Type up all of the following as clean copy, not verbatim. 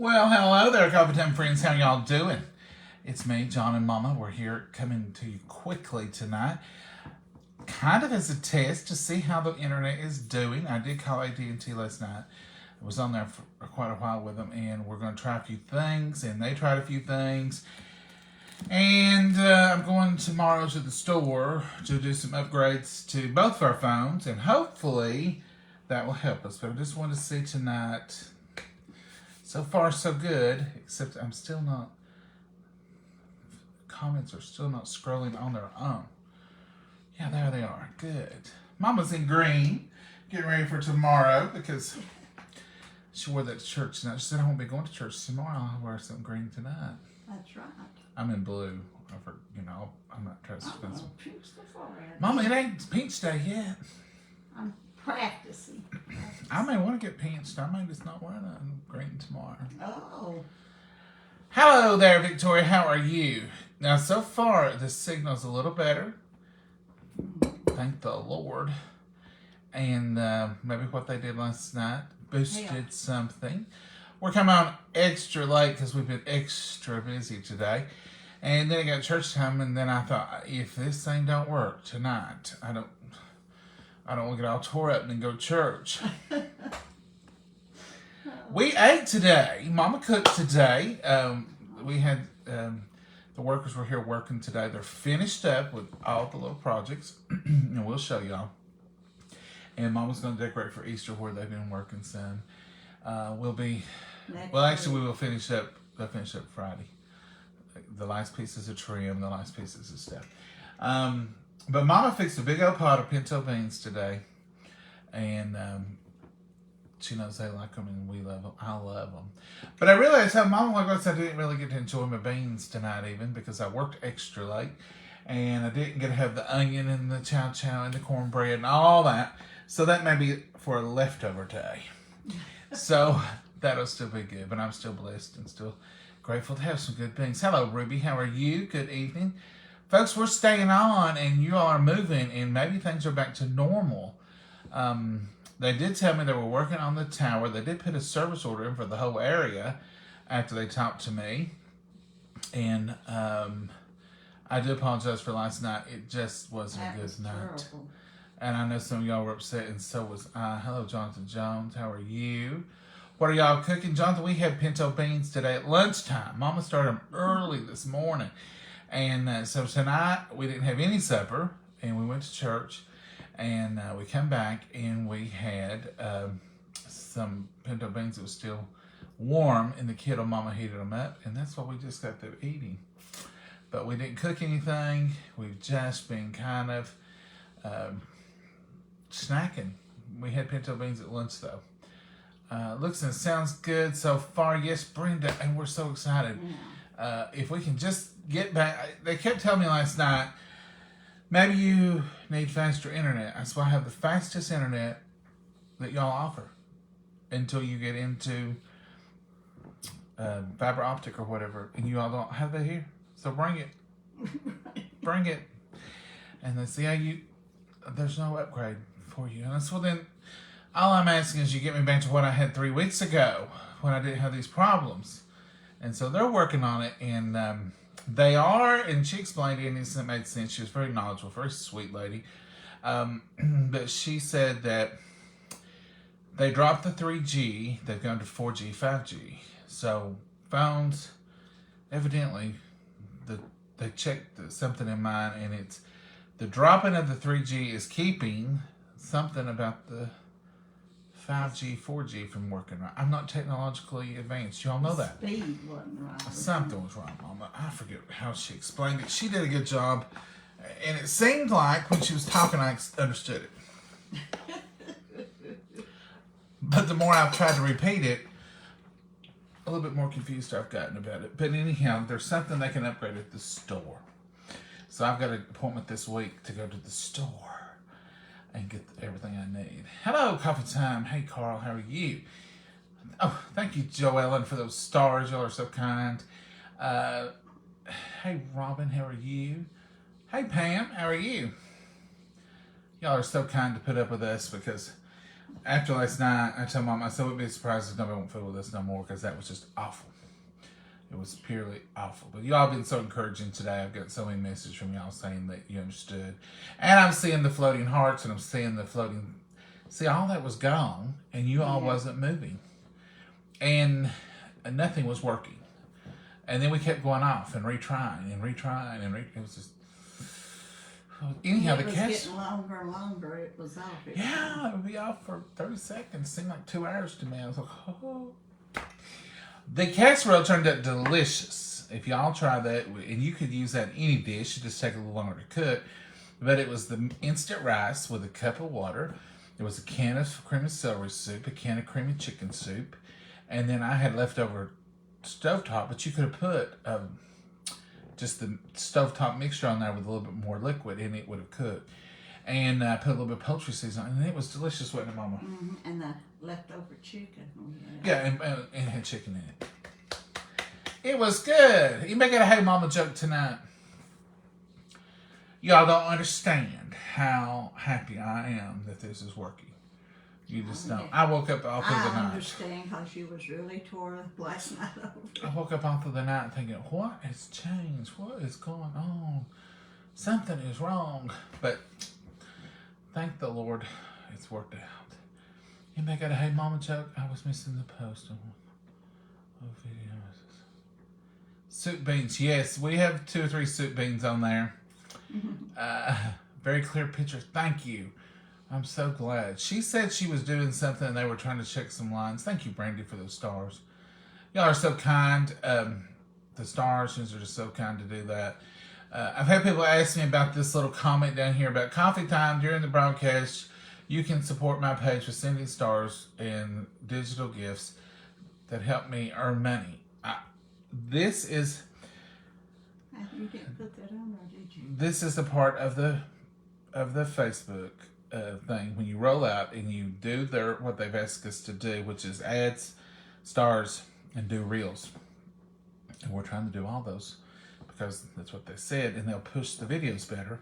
Well, hello there, Coffee Time friends. How y'all doing? It's me, John and Momma. We're here coming to you quickly tonight, kind of as a test to see how the internet is doing. I did call AT&T last night. I was on there for quite a while with them, and we're going to try a few things, and they tried a few things. And I'm going tomorrow to the store to do some upgrades to both of our phones, and hopefully that will help us. But I just want to see tonight. So far, so good, except I'm still not, comments are still not scrolling on their own. Yeah, there they are. Good. Mama's in green, getting ready for tomorrow because she wore that to church tonight. She said, I won't be going to church tomorrow. I'll wear something green tonight. That's right. I'm in blue. I'm not dressed expensive. Peach the forehead. Mama, it ain't Peach Day yet. I'm practicing. I may want to get pinched. I may just not wear nothing green tomorrow. Oh. Hello there, Victoria. How are you? Now, so far, the signal's a little better. Thank the Lord. And maybe what they did last night boosted something. We're coming on extra late because we've been extra busy today. And then it got church time, and then I thought, if this thing don't work tonight, I don't want to get all tore up and then go to church. We ate today. Mama cooked today. We had the workers were here working today. They're finished up with all the little projects, and we'll show y'all. And Mama's going to decorate for Easter where they've been working some. We will finish up. They'll finish up Friday. The last pieces of trim, the last pieces of stuff. But Mama fixed a big old pot of pinto beans today, and she knows they like them, and we love them. I love them. But I realized how Mama was. I didn't really get to enjoy my beans tonight, even because I worked extra late, and I didn't get to have the onion and the chow chow and the cornbread and all that. So that may be for a leftover day. So that'll still be good. But I'm still blessed and still grateful to have some good beans. Hello, Ruby. How are you? Good evening. Folks, we're staying on, and you all are moving, and maybe things are back to normal. They did tell me they were working on the tower. They did put a service order in for the whole area after they talked to me. And I do apologize for last night. It just wasn't a good night. Terrible. And I know some of y'all were upset, and so was I. Hello, Jonathan Jones. How are you? What are y'all cooking? Jonathan, we had pinto beans today at lunchtime. Mama started them early this morning. And so tonight, we didn't have any supper, and we went to church, and we come back, and we had some pinto beans that was still warm in the kettle. Mama heated them up, and that's what we just got through eating. But we didn't cook anything. We've just been kind of snacking. We had pinto beans at lunch, though. Looks and sounds good so far. Yes, Brenda, and we're so excited. If we can just get back. They kept telling me last night, maybe you need faster internet. That's why I have the fastest internet that y'all offer until you get into fiber optic or whatever, and you all don't have that here. So bring it. Bring it. And let's see how there's no upgrade for you. And that's, well, then all I'm asking is you get me back to what I had 3 weeks ago when I didn't have these problems. And so they're working on it, and they are, and she explained it, and it made sense. She was very knowledgeable, very sweet lady. But she said that they dropped the 3G, they've gone to 4G, 5G. So phones, evidently, they checked something in mine, and it's the dropping of the 3G is keeping something about the 5G, 4G from working right. I'm not technologically advanced. Y'all know that. Speed wasn't right. Something was wrong, Mama. I forget how she explained it. She did a good job. And it seemed like when she was talking, I understood it. But the more I've tried to repeat it, a little bit more confused I've gotten about it. But anyhow, there's something they can upgrade at the store. So I've got an appointment this week to go to the store and get everything I need. Hello, Coffee Time. Hey, Carl, how are you? Oh, thank you, Joellen, for those stars. Y'all are so kind. Hey, Robin, how are you? Hey, Pam, how are you? Y'all are so kind to put up with us because after last night, I told Mom, I said, we'd be surprised if nobody won't fiddle with us no more because that was just awful. It was purely awful. But y'all been so encouraging today. I've got so many messages from y'all saying that you understood. And I'm seeing the floating hearts and I'm seeing the floating... See, all that was gone and you all wasn't moving. And nothing was working. And then we kept going off and retrying and retrying and it was just... Anyhow, it the was catch... getting longer and longer. It was off. Yeah, it would be off for 30 seconds. Seemed like 2 hours to me. I was like, oh... The casserole turned out delicious. If y'all try that, and you could use that in any dish, it just take a little longer to cook. But it was the instant rice with a cup of water. There was a can of creamy celery soup, a can of creamy chicken soup, and then I had leftover stovetop. But you could have put just the stovetop mixture on there with a little bit more liquid, and it would have cooked. And I put a little bit of poultry seasoning on it, and it was delicious, wasn't it, Mama? Mm-hmm. And the leftover chicken. Yeah, and it had chicken in it. It was good. You may get a Hey Mama joke tonight. Y'all don't understand how happy I am that this is working. You just don't. I woke up all through the night. I understand because you was really tore up last night over. I woke up all through the night thinking, what has changed? What is going on? Something is wrong. But thank the Lord, it's worked out. Anybody got a Hey Mama joke? I was missing the post on videos. Soup beans. Yes, we have 2 or 3 soup beans on there. Very clear picture. Thank you. I'm so glad. She said she was doing something and they were trying to check some lines. Thank you, Brandy, for those stars. Y'all are so kind. The stars are just so kind to do that. I've had people ask me about this little comment down here about coffee time during the broadcast. You can support my page with sending stars and digital gifts that help me earn money. This is... You didn't put that on there, did you? This is a part of the Facebook thing. When you roll out and you do what they've asked us to do, which is ads, stars, and do reels. And we're trying to do all those because that's what they said, and they'll push the videos better.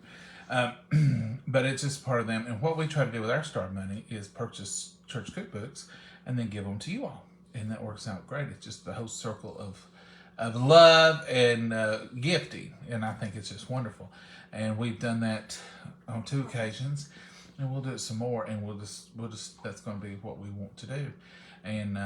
But it's just part of them. And what we try to do with our star money is purchase church cookbooks and then give them to you all. And that works out great. It's just the whole circle of love and gifting. And I think it's just wonderful. And we've done that on 2 occasions. And we'll do it some more. And we'll just that's going to be what we want to do. And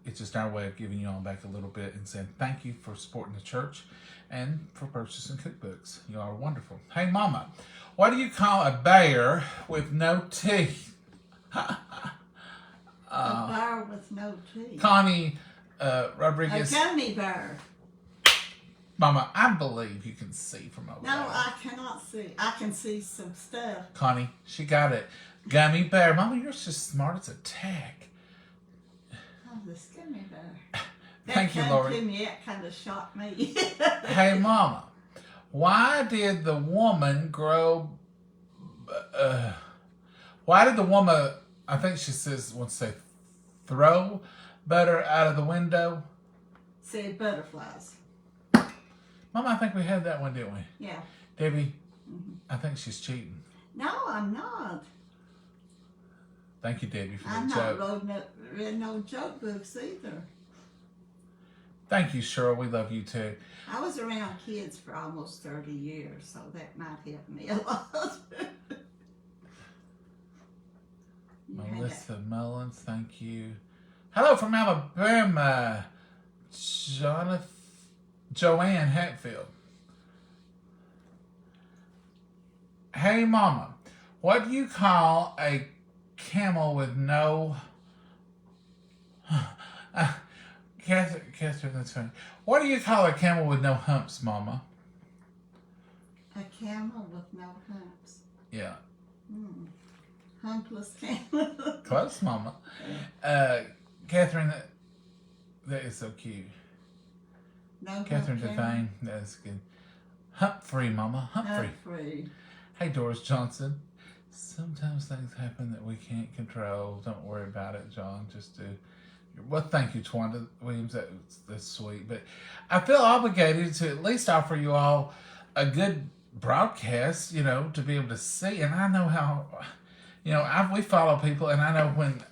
it's just our way of giving you all back a little bit and saying thank you for supporting the church and for purchasing cookbooks. You all are wonderful. Hey, Mama, what do you call a bear with no teeth? A bear with no teeth. Connie A Rodriguez. gummy bear. Mama, I believe you can see from over No, there. I cannot see. I can see some stuff. Connie, she got it. Gummy bear. Mama, you're just smart as a tack. Oh, this gummy bear. Thank you, That Lori. to me, that kind of shocked me. Hey, Mama, why did the woman grow... why did the woman, I think she wants to say, throw butter out of the window? Said butterflies. Mama, I think we had that one, didn't we? Yeah. Debbie, I think she's cheating. No, I'm not. Thank you, Debbie, for I'm the not joke. read no joke books either. Thank you, Cheryl. We love you, too. I was around kids for almost 30 years, so that might help me a lot. Melissa Mullins, thank you. Hello from Alabama, Joanne Hatfield. Hey, Mama, what do you call a camel with no... Catherine, that's funny. What do you call a camel with no humps, Mama? A camel with no humps. Yeah. Humpless camel. Close, Mama. Catherine, that is so cute. No Catherine hump Devane, that's good. Humphrey, Mama, Humphrey. Humphrey. Hey, Doris Johnson. Sometimes things happen that we can't control. Don't worry about it, John. Just do. Well, thank you, Twanda Williams. That's sweet. But I feel obligated to at least offer you all a good broadcast, to be able to see. And I know how, we follow people, and I know when,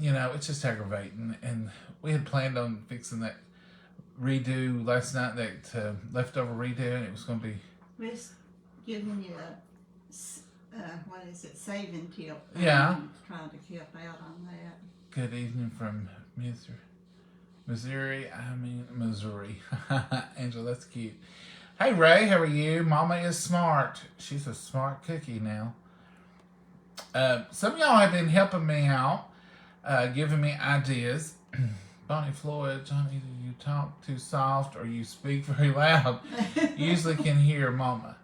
it's just aggravating. And we had planned on fixing that redo last night, that leftover redo, and it was going to be. We're giving you what is it, saving tip. Yeah. Trying to help out on that. Good evening from Missouri. Angela, that's cute. Hey, Ray, how are you? Mama is smart. She's a smart cookie now. Some of y'all have been helping me out, giving me ideas. Bonnie Floyd, John, either you talk too soft or you speak very loud. You usually can hear Mama.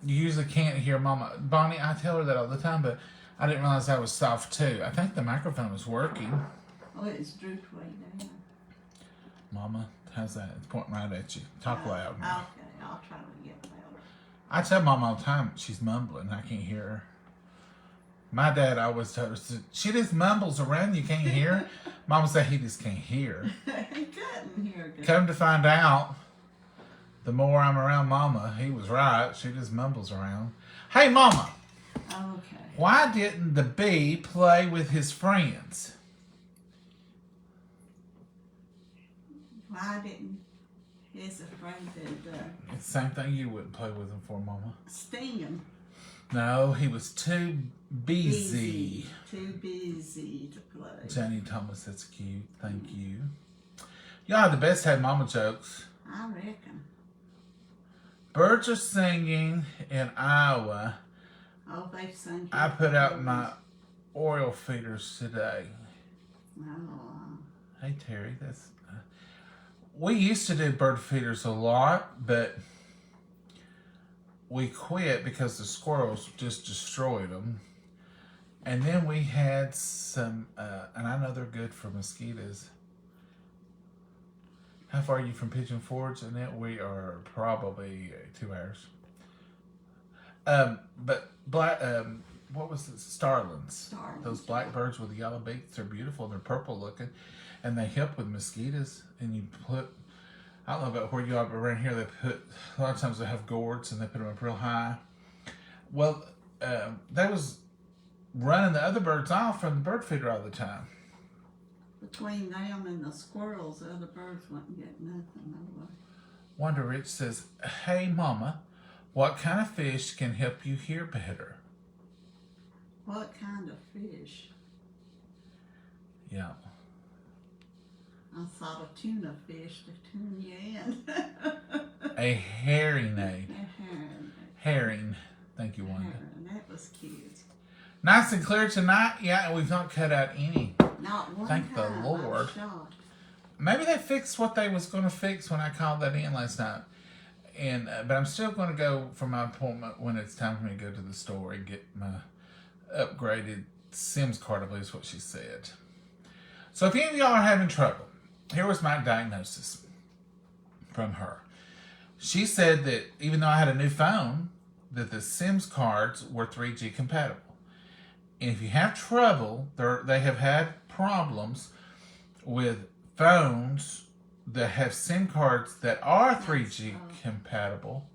You usually can't hear Mama. Bonnie, I tell her that all the time, but I didn't realize I was soft too. I think the microphone was working. Oh, it's drooped way down. Mama, how's that? It's pointing right at you. Talk loud. Okay, I'll try to get louder. I tell Mama all the time she's mumbling. I can't hear her. My dad always told her, she just mumbles around, you can't hear her. Mama said he just can't hear. He couldn't hear good. Come to find out, the more I'm around Mama, he was right. She just mumbles around. Hey, Mama. Okay. Why didn't the bee play with his friends? Why didn't his friend It's the same thing you wouldn't play with him for, Mama. sting him? No, he was too busy. Too busy to play. Jenny Thomas, that's cute. Thank you. Y'all have the best Hey Mama jokes. I reckon. Birds are singing in Iowa. Oh, they've sung. I put out my oil feeders today. Oh, Hey Terry, that's. We used to do bird feeders a lot, but we quit because the squirrels just destroyed them. And then we had some, and I know they're good for mosquitoes. How far are you from Pigeon Forge, Annette? We are probably 2 hours. But what was it? Starlings. Those black birds with the yellow beaks, they're beautiful. They're purple looking, and they help with mosquitoes. And you put, I don't know about where you are, but around here they put, a lot of times they have gourds and they put them up real high. Well, they was running the other birds off from the bird feeder all the time. between them and the squirrels, the other birds wouldn't get nothing. No way. Wonder Rich says, hey Mama, what kind of fish can help you hear better? What kind of fish? Yeah. I thought of tuna fish to tune you in. A herring. Herring. Thank you, Wanda. That was cute. Nice and clear tonight. Yeah, and we've not cut out any. Not one Thank time. the Lord. I'm shocked. Maybe they fixed what they was going to fix when I called that in last night. And but I'm still going to go for my appointment when it's time for me to go to the store and get my upgraded SIMS card, I believe is what she said. So if any of y'all are having trouble, here was my diagnosis from her. She said that even though I had a new phone, that the SIMS cards were 3G compatible. And if you have trouble, they have had problems with phones that have SIM cards that are 3G compatible.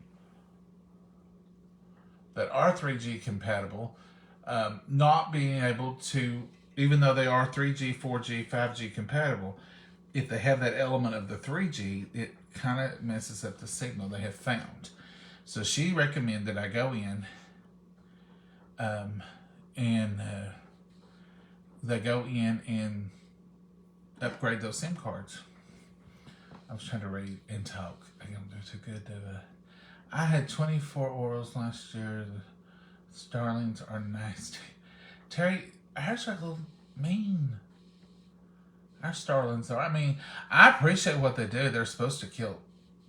Not being able to, even though they are 3G, 4G, 5G compatible, if they have that element of the 3G, it kind of messes up the signal they have found. So she recommended I go in and they go in and upgrade those SIM cards. I was trying to read and talk. I don't do too good. I had 24 orals last year. The starlings are nasty. Terry, ours are a little mean. Our starlings are. I mean, I appreciate what they do. They're supposed to kill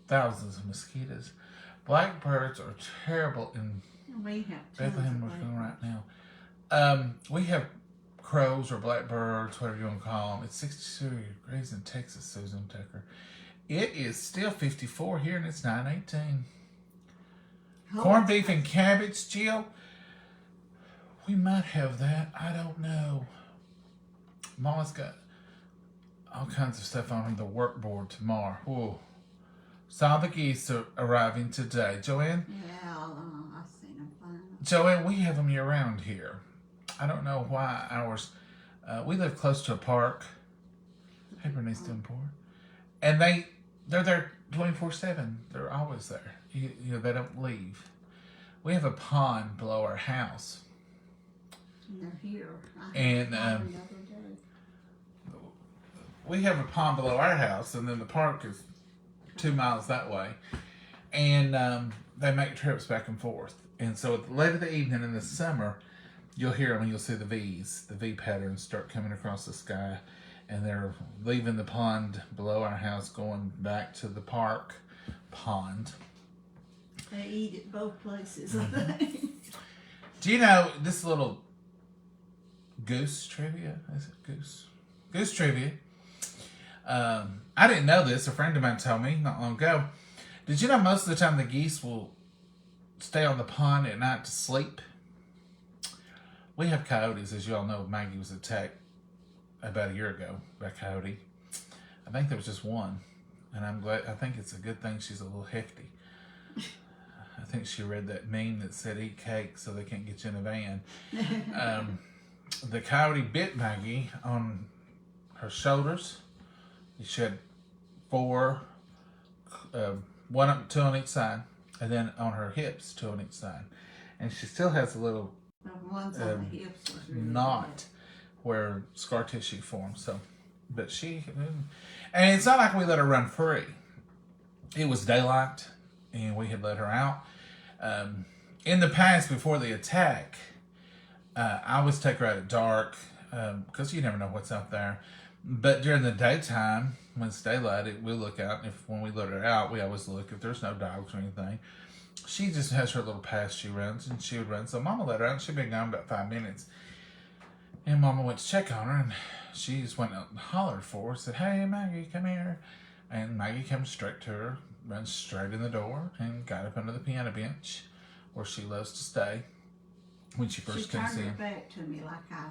thousands of mosquitoes. Blackbirds are terrible in We have Bethlehem, we're going right now. We have crows or blackbirds, whatever you want to call them. It's 62 degrees in Texas, Susan Tucker. It is still 54 here, and it's 9:18. Corned beef and cabbage, Jill. We might have that. I don't know. Mama's got all kinds of stuff on the workboard tomorrow. Whoa. Saw the geese are arriving today. Joanne? Yeah, I seen them flying Joanne, we have them year round here. I don't know why ours. We live close to a park. Hey, Bernice Dunport. And they're there 24/7. They're always there. They don't leave. We have a pond below our house, And they're here. and Another day. we have a pond below our house, and then the park is 2 miles that way, and they make trips back and forth. And so at the late of the evening in the summer, you'll hear them and you'll see the V patterns start coming across the sky, and they're leaving the pond below our house, going back to the park pond. They eat at both places, I think. Do you know this little goose trivia? Is it goose? Goose trivia. I didn't know this. A friend of mine told me not long ago. Did you know most of the time the geese will stay on the pond at night to sleep? We have coyotes, as you all know. Maggie was attacked about a year ago by a coyote. I think there was just one, and I'm glad. I think it's a good thing she's a little hefty. I think she read that meme that said "eat cake so they can't get you in a van." The coyote bit Maggie on her shoulders. She had four, two on each side, and then on her hips, two on each side, and she still has a little The ones on the hips was really knot where scar tissue forms. So, but and it's not like we let her run free. It was daylight, and we had let her out. In the past, before the attack, I always take her out at dark because you never know what's out there. But during the daytime, when it's daylight, we look out. When we let her out, we always look if there's no dogs or anything. She just has her little path she runs, and she would run. So Mama let her out, and she'd been gone about 5 minutes. And Mama went to check on her, and she just went up and hollered for her, said, "Hey, Maggie, come here." And Maggie comes straight to her, runs straight in the door, and got up under the piano bench, where she loves to stay when she first comes in. She turned her back to me like I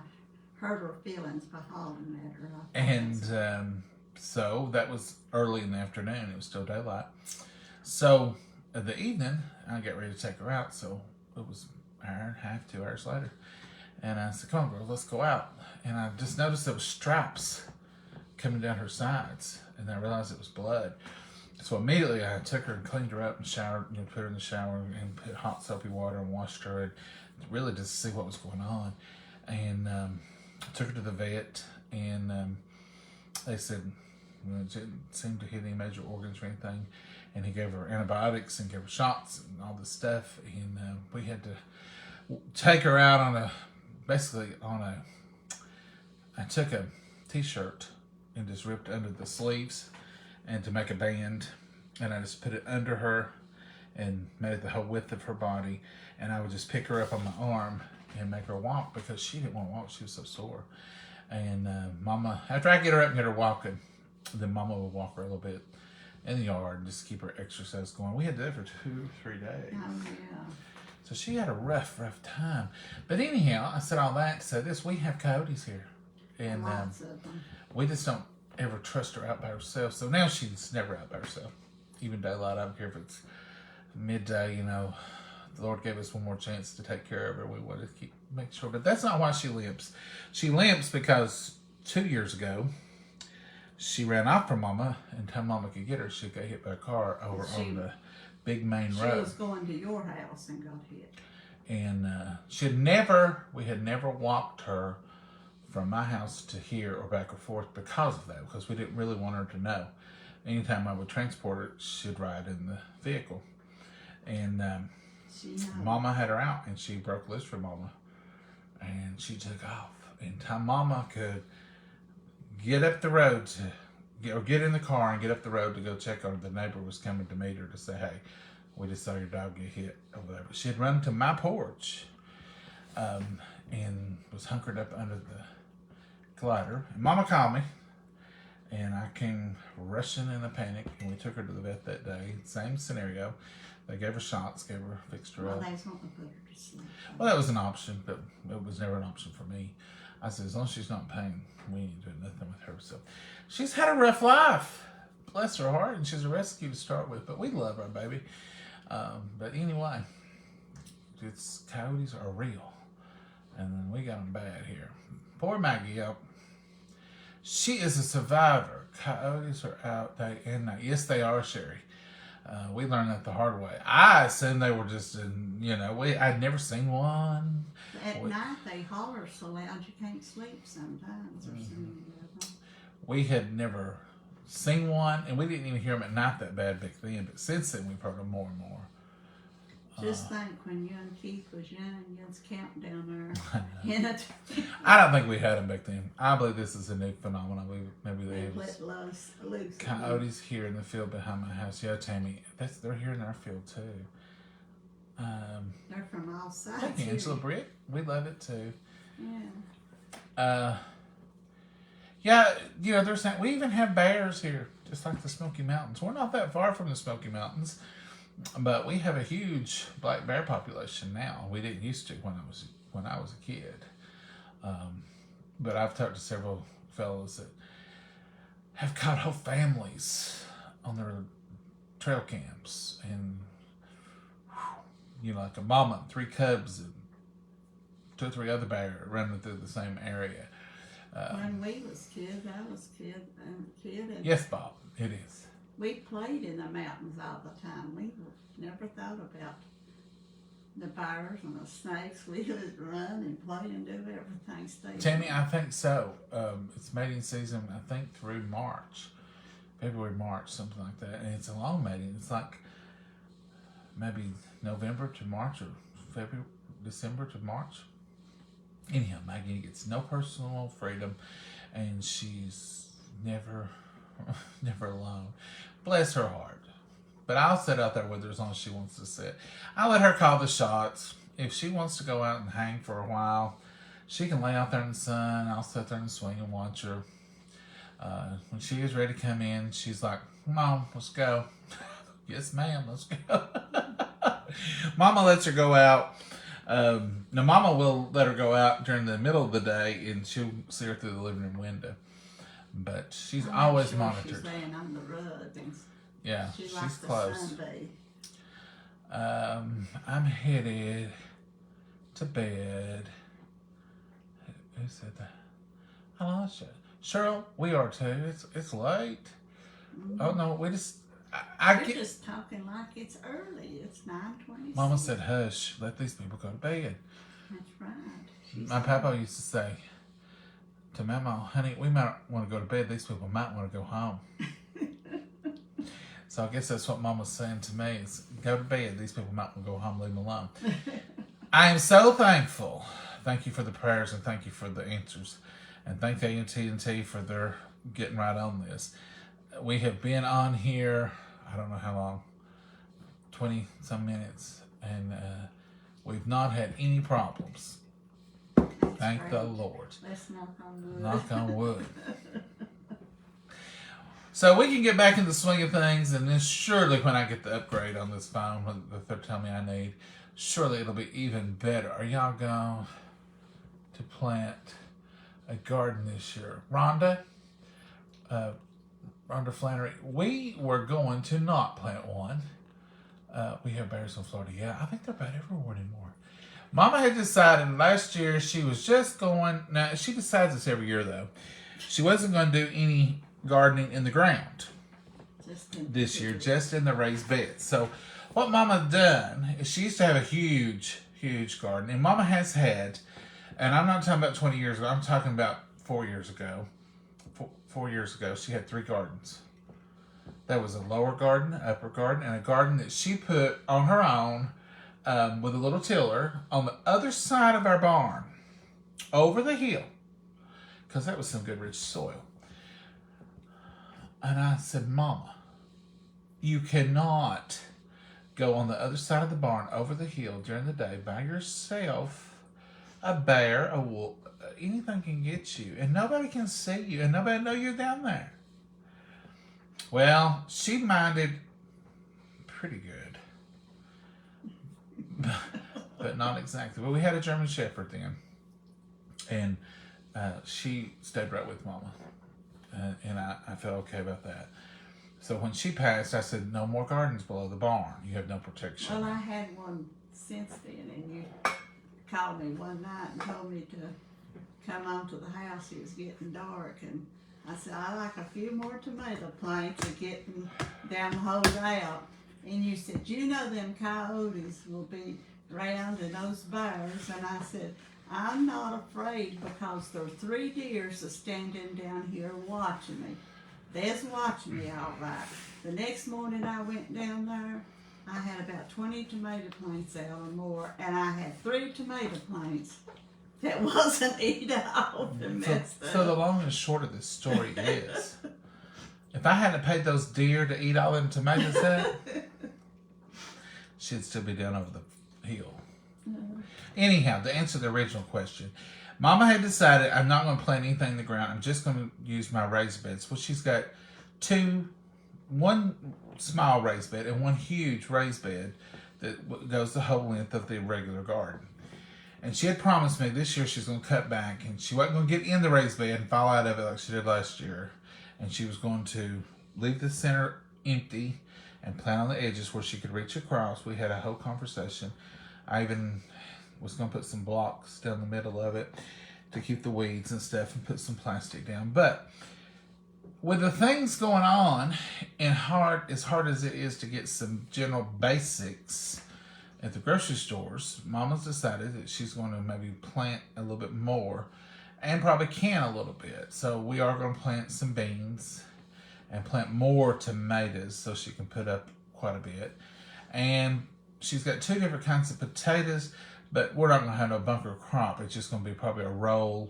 hurt her feelings by hollering at her. And so that was early in the afternoon. It was still daylight. So in the evening, I got ready to take her out. So it was an hour and a half, 2 hours later. And I said, "Come on, girl, let's go out." And I just noticed there was stripes coming down her sides. And I realized it was blood. So immediately I took her and cleaned her up and showered, put her in the shower and put hot soapy water and washed her, and really just to see what was going on. And took her to the vet, and they said it didn't seem to hit any major organs or anything. And he gave her antibiotics and gave her shots and all this stuff. And we had to take her out I took a t-shirt and just ripped under the sleeves and to make a band, and I just put it under her and made it the whole width of her body, and I would just pick her up on my arm and make her walk because she didn't want to walk. She was so sore. And Mama, after I get her up and get her walking, then Mama would walk her a little bit in the yard and just keep her exercise going. We had to do it for 2 or 3 days. Oh, yeah. So she had a rough time. But anyhow, I said all that to say this: we have coyotes here, and Lots of them. we just don't ever trust her out by herself. So now she's never out by herself. Even daylight, I don't care if it's midday, the Lord gave us one more chance to take care of her. We want to make sure. But that's not why she limps. She limps because 2 years ago, she ran off from Mama, and until Mama could get her, she got hit by a car over on the big main road. She was going to your house and got hit. And we had never walked her from my house to here or back or forth because of that, because we didn't really want her to know. Anytime I would transport her, she'd ride in the vehicle. And Mama had her out, and she broke loose from Mama, and she took off. And time Mama could get up the road or get in the car and get up the road to go check on her, the neighbor was coming to meet her to say, "Hey, we just saw your dog get hit over there." But she had run to my porch and was hunkered up under the glider. And Mama called me, and I came rushing in a panic, and we took her to the vet that day. Same scenario. They gave her shots, fixed her up. Well, they just want to put her to sleep. Well, that was an option, but it was never an option for me. I said, as long as she's not in pain, we ain't doing nothing with her. So she's had a rough life. Bless her heart, and she's a rescue to start with. But we love her, baby. But anyway, coyotes are real. And then we got them bad here. Poor Maggie, she is a survivor. Coyotes are out day and night. Yes, they are, Sherry. We learned that the hard way. I assumed they were just I'd never seen one. At night they holler so loud you can't sleep sometimes or something. We had never seen one, and we didn't even hear them at night that bad back then. But since then, we've heard them more and more. Just think when you and Keith was young, you was camping down there. I don't think we had them back then. I believe this is a new phenomenon. Maybe they let loose. Coyotes here in the field behind my house. Yeah, Tammy, they're here in our field too. They're from all sides. Thank you, Angela Britt. We love it too. Yeah. Yeah, there's that. We even have bears here, just like the Smoky Mountains. We're not that far from the Smoky Mountains, but we have a huge black bear population now. We didn't used to when I was a kid. But I've talked to several fellows that have caught whole families on their trail camps, and like a mama and 3 cubs and 2 or 3 other bears running through the same area. When we was kids, I was a kid, and yes, Bob, it is. We played in the mountains all the time. We never thought about the bears and the snakes. We would run and play and do everything. Tammy, I think so. It's mating season, I think, through February, March, something like that. And it's a long mating. It's like maybe November to March, or December to March. Anyhow, Maggie gets no personal freedom, and she's never alone. Bless her heart. But I'll sit out there with her as long as she wants to sit. I'll let her call the shots. If she wants to go out and hang for a while, she can lay out there in the sun. I'll sit there in the swing and watch her. When she is ready to come in, she's like, "Mom, let's go." Yes, ma'am, let's go. Mama lets her go out. Now, Mama will let her go out during the middle of the day, and she'll see her through the living room window. But she's always monitored. She's laying on the rug. Yeah, she's close. I'm headed to bed. Who said that? I lost you. Cheryl, we are too. It's late. Mm-hmm. Oh no, we just. You're just talking like it's early. It's 9:26. Mama said, "Hush, let these people go to bed." That's right. My papa used to say to Mama, "Honey, we might want to go to bed. These people might want to go home." So I guess that's what Mama's saying to me is, go to bed. These people might want to go home. Leave them alone. I am so thankful. Thank you for the prayers, and thank you for the answers, and thank AT&T for their getting right on this. We have been on here, I don't know how long, 20 some minutes, and we've not had any problems. Thank the Lord. Let's knock on wood. Knock on wood. So we can get back in the swing of things, and then surely when I get the upgrade on this phone that they're telling me I need, surely it'll be even better. Are y'all going to plant a garden this year? Rhonda Flannery, we were going to not plant one. We have bears in Florida. Yeah, I think they're about everywhere anymore. Mama had decided last year she was just going, now she decides this every year though, she wasn't going to do any gardening in the ground this year, just in the raised beds. So what Mama done is she used to have a huge garden, and Mama has had, and I'm not talking about 20 years ago, I'm talking about 4 years ago. 4 years ago, she had 3 gardens. There was a lower garden, an upper garden, and a garden that she put on her own with a little tiller on the other side of our barn, over the hill, because that was some good rich soil. And I said, Mama, you cannot go on the other side of the barn over the hill during the day by yourself. A bear, a wolf, anything can get you, and nobody can see you, and nobody know you're down there. Well, she minded pretty good, but not exactly. But we had a German Shepherd then, and she stayed right with Mama, and I felt okay about that. So when she passed, I said, no more gardens below the barn. You have no protection. Well, I had one since then, and you called me one night and told me to come on to the house. It was getting dark, and I said, I like a few more tomato plants are getting down the whole out. And you said, you know them coyotes will be round and those bears. And I said, I'm not afraid because there are 3 deers are standing down here watching me. They's watching me all right. The next morning I went down there, I had about 20 tomato plants out or more, and I had 3 tomato plants that wasn't eaten off and messed up. So the long and short of this story is, if I hadn't paid those deer to eat all them tomatoes up, she'd still be down over the hill. Anyhow, to answer the original question, Mama had decided I'm not going to plant anything in the ground. I'm just going to use my raised beds. Well, she's got one small raised bed and one huge raised bed that goes the whole length of the regular garden. And she had promised me this year she's going to cut back, and she wasn't going to get in the raised bed and fall out of it like she did last year. And she was going to leave the center empty and plant on the edges where she could reach across. We had a whole conversation. I even was going to put some blocks down the middle of it to keep the weeds and stuff and put some plastic down. But with the things going on, and as hard as it is to get some general basics at the grocery stores, Mama's decided that she's going to maybe plant a little bit more and probably can a little bit. So we are going to plant some beans and plant more tomatoes so she can put up quite a bit. And she's got 2 different kinds of potatoes, but we're not going to have no bunker crop. It's just going to be probably a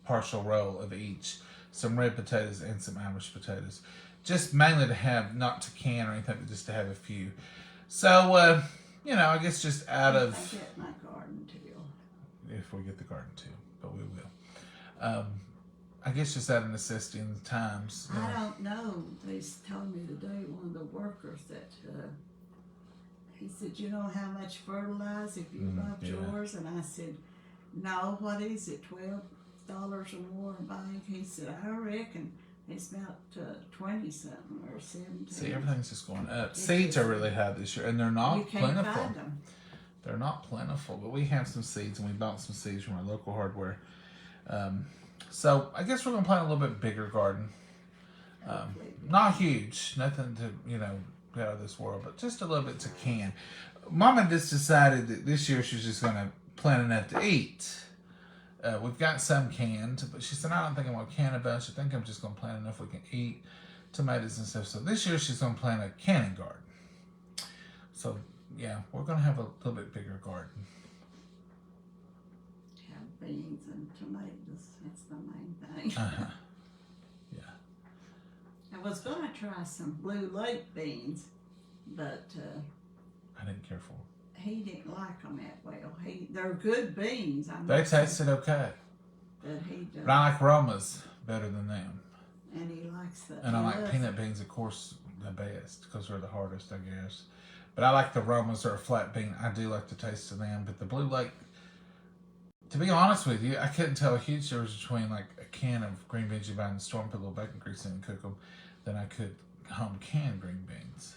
partial roll of each. Some red potatoes and some Irish potatoes. Just mainly to have, not to can or anything, but just to have a few. So, I guess just out of... I get my garden till. If we get the garden too, but we will. I guess just out of necessity in the times. I don't know. They told me today, one of the workers, that he said, you know how much fertilizer if you bought yours? And I said, no, what is it, $12 or more a bag? He said, I reckon it's about 20-something or 17. See, everything's just going up. Seeds are really high this year, and they're not you can't plentiful. Find them. They're not plentiful, but we have some seeds, and we bought some seeds from our local hardware. So I guess we're going to plant a little bit bigger garden. Not huge, nothing to, get out of this world, but just a little bit to can. Mama just decided that this year she's just going to plant enough to eat. We've got some canned, but she said, I don't think I'm going to can a bunch. I think I'm just going to plant enough we can eat tomatoes and stuff. So this year she's going to plant a canning garden. So, yeah, we're going to have a little bit bigger garden. Have beans and tomatoes. That's the main thing. Yeah. I was going to try some blue lake beans, but I didn't care for them. he didn't like them that well. They're good beans. They tasted okay. But he does. But I like Roma's better than them. And he likes the. And I like peanut beans, of course, the best because they're the hardest, I guess. But I like the Romas or a flat bean. I do like the taste of them. But the Blue Lake, to be honest with you, I couldn't tell a huge difference between like a can of green beans you buy in the store and put a little bacon grease in and cook them than I could home canned green beans.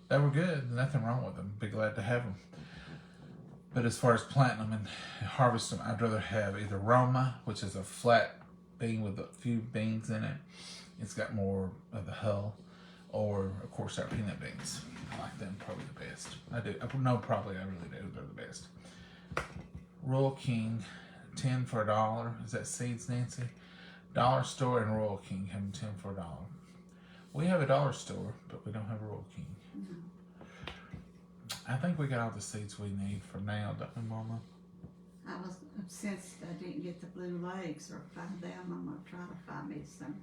They were good. Nothing wrong with them. Be glad to have them. But as far as planting them and harvesting them, I'd rather have either Roma, which is a flat bean with a few beans in it. It's got more of the hull. Or, of course, our peanut beans. I like them probably the best. I do. No, probably I really do. They're the best. Royal King, 10 for $1. Is that seeds, Nancy? Dollar Store and Royal King having 10 for $1. We have a dollar store, but we don't have a Royal King. I think we got all the seeds we need for now, don't we, Mama? Since I didn't get the Blue Lakes or find them, I'm going to try to find me some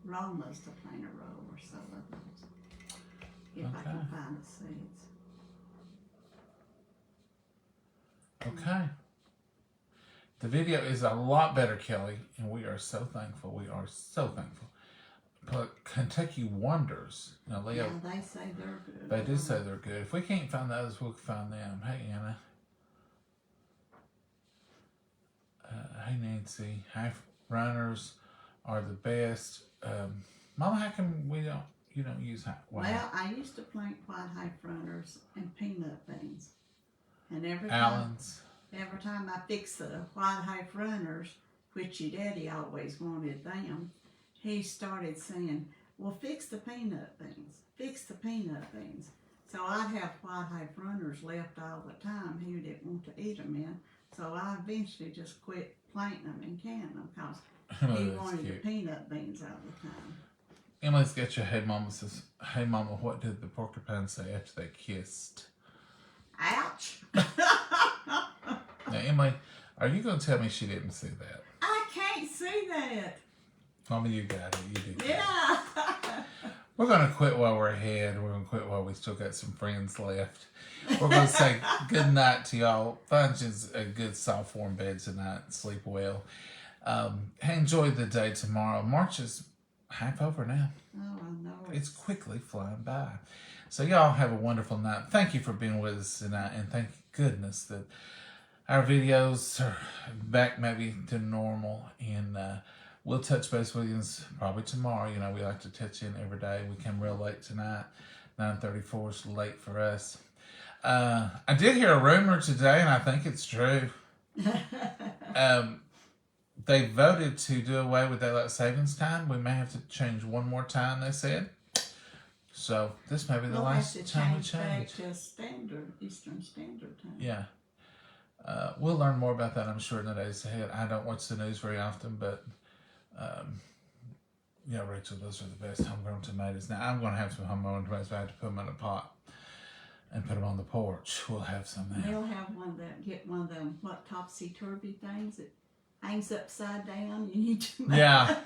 Romas to plant a row or so of those. If I can find the seeds. Okay. The video is a lot better, Kelly, and we are so thankful. We are so thankful. But Kentucky Wonders, Leo. Yeah, they say they're good. They do say they're good. If we can't find the others, we'll find them. Hey, Anna. Hey, Nancy. Half runners are the best. Mama, how come you don't use white? Well, I used to plant white half runners and peanut beans. And every time I fix the white half runners, which your daddy always wanted them, he started saying, well, fix the peanut beans, fix the peanut beans. So I'd have white half runners left all the time. He didn't want to eat them in. So I eventually just quit planting them and canning them because he wanted the peanut beans all the time. Emily's got your Hey Mama says, Hey Mama, what did the porcupine say after they kissed? Ouch! Now, Emily, are you going to tell me she didn't see that? I can't see that. Mama, you got it. You did. Yeah. We're going to quit while we're ahead. We're going to quit while we still got some friends left. We're going to say good night to y'all. Find you a good soft warm bed tonight. Sleep well. Enjoy the day tomorrow. March is half over now. Oh, I know. It's quickly flying by. So y'all have a wonderful night. Thank you for being with us tonight, and thank goodness that our videos are back maybe to normal, and we'll touch base with you probably tomorrow. You know, we like to touch in every day. We came real late tonight. 9:34 is late for us. I did hear a rumor today, and I think it's true. They voted to do away with daylight savings time. We may have to change one more time, they said. So this may be the last time we change. Back to Eastern Standard Time. Yeah. We'll learn more about that, I'm sure, in the days ahead. I don't watch the news very often, but yeah, Rachel, those are the best homegrown tomatoes. Now, I'm going to have some homegrown tomatoes, but I have to put them in a pot and put them on the porch. We'll have some there. They'll have get one of them, topsy-turvy things that hangs upside down. You need to make. Yeah.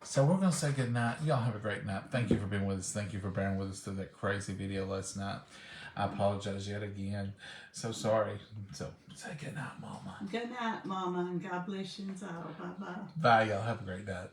So we're going to say good night. Y'all have a great night. Thank you for being with us. Thank you for bearing with us through that crazy video last night. I apologize yet again. So sorry. So say good night, Mama. Good night, Mama, and God bless you all. Bye-bye. Bye, y'all. Have a great night.